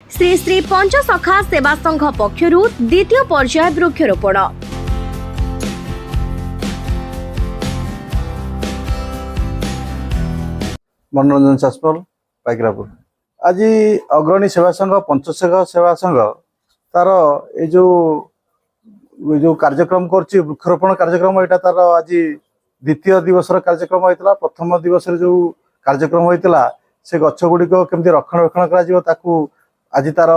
श्री श्री पंचसखा सेवा संघ पक्षरु द्वितीय पर्याय वृक्षरोपण। मनोरंजन चाषपाल पाइकरापुर आज अग्रणी सेवा संघ पंचसखा सेवा संघ तार जो कार्यक्रम करछि वृक्षरोपण कार्यक्रम एटा तार आज द्वितीय दिवस कार्यक्रम होइतला। प्रथम दिवस जो कार्यक्रम होइतला से गछ गुड़िक केमती रक्षणाबेक्षण करा ताकू आज तार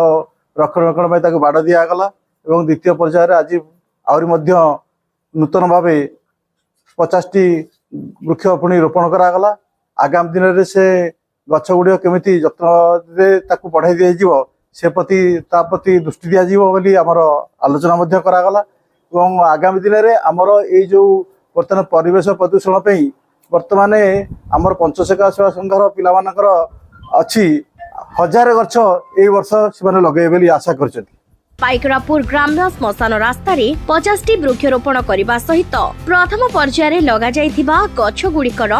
रक्षणाबेक्षण ताकू बाड़ दिया गला एवं द्वितीय पर्यायर आज आउरी मध्य नूतन भावे 50टी वृक्ष पुणी रोपण करागला। आगामी दिन में से गछ गुड़िक केमी जत्न बढ़ाई दिज्व से प्रति दृष्टि दिज्व आमर आलोचना करागला। एवं आगामी दिन में आमर ये जो बर्तमान परिवेश प्रदूषण बर्तमान आमर पंचसखा सेवा संघर पिलामानकर अच्छी 1000 गछ ए वर्ष से लगे आशा कर। पाइकरापुर ग्राम्य श्मशान रास्तार 50टी वृक्षरोपण करने सहित प्रथम पर्यायर लगा जाइथिबा गछ गुड़िकर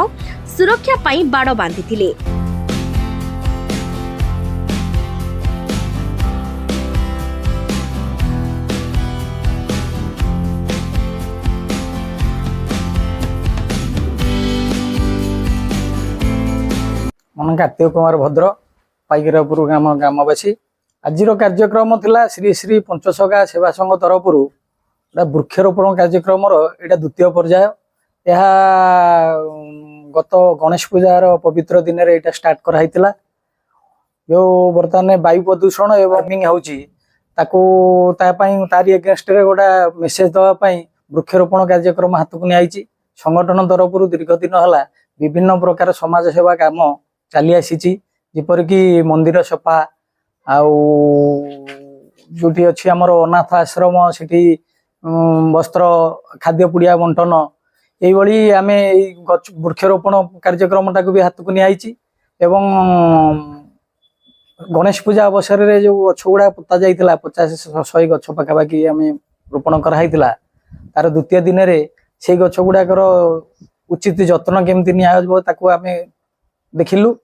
सुरक्षा पाई बाड़ बांधिथिले। मन कार्तिक कुमार भद्र पाइकरापुर ग्रामवासी। आज कार्यक्रम थिला श्री श्री पंचसखा सेवा संघ तरफ वृक्षरोपण कार्यक्रम एटा द्वितीय पर्याय। यह गत गणेश पूजार पवित्र दिन में यहाँ स्टार्ट कराइला। जो बर्तमान वायु प्रदूषण वार्मिंग तारी एगेन्स्ट गोटा मेसेज दवाई वृक्षरोपण कार्यक्रम हाथ को नहीं संगठन तरफ दीर्घ दिन है विभिन्न प्रकार समाज सेवा काम चली आसी जेपरिक मंदिर सफा आउटी अच्छी आमर अनाथ आश्रम से वस्त्र खाद्य पुड़िया बंटन ये आम वृक्षरोपण कार्यक्रम टाक भी हाथ को नहीं एवं गणेश पूजा अवसर में जो गछ गुड़ा पोता जाइला 50-100 गछ पाखापाखि आम रोपण कराइला। तार द्वितीय दिन में से गछ गुड़ाकर उचित जत्न केमती निया आम देखिलु।